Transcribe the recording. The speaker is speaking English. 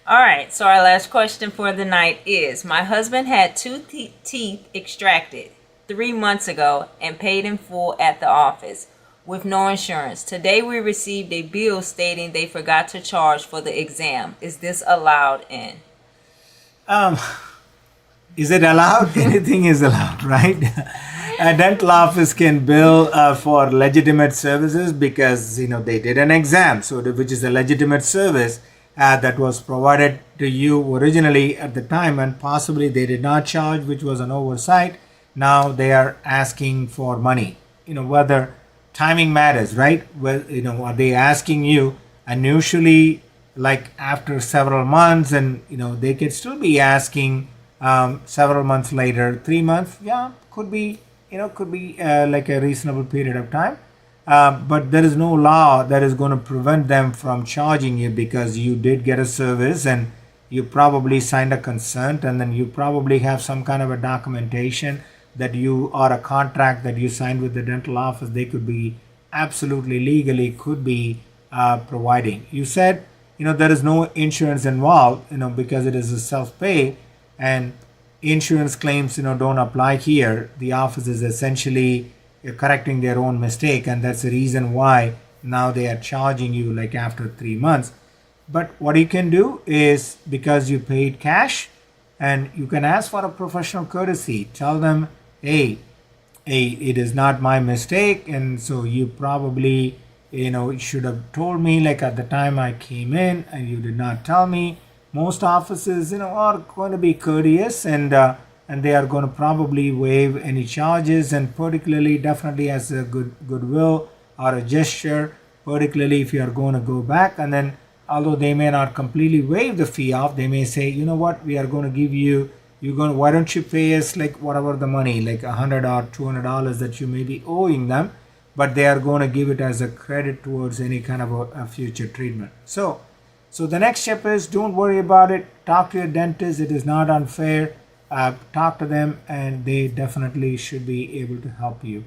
All right, so our last question for the night is: my husband had two teeth extracted 3 months ago and paid in full at the office with no insurance. Today we received a bill stating they forgot to charge for the exam. Is this allowed in? Um, is it allowed? Anything is allowed, right? A dental office can bill for legitimate services because they did an exam, so which is a legitimate service that was provided to you originally at the time, and possibly they did not charge, which was an oversight. Now they are asking for money. Whether timing matters, right? Well, are they asking you, and usually like after several months, and they could still be asking several months later, 3 months, yeah, could be like a reasonable period of time. But there is no law that is going to prevent them from charging you because you did get a service and you probably signed a consent, and then you probably have some kind of a documentation that you or a contract that you signed with the dental office. They could be absolutely legally could be providing. You said there is no insurance involved because it is a self-pay, and insurance claims don't apply here. The office is essentially correcting their own mistake, and that's the reason why now they are charging you like after 3 months. But what you can do is, because you paid cash, and you can ask for a professional courtesy. Tell them, hey, it is not my mistake, and so you probably should have told me like at the time I came in, and you did not tell me. Most offices are going to be courteous, and they are going to probably waive any charges, and particularly definitely as a goodwill or a gesture, particularly if you are going to go back. And then although they may not completely waive the fee off, they may say, you know what, we are going to give you, why don't you pay us like whatever the money, like $100 or $200 that you may be owing them, but they are going to give it as a credit towards any kind of a future treatment. So the next step is, don't worry about it. Talk to your dentist. It is not unfair. Talk to them, and they definitely should be able to help you.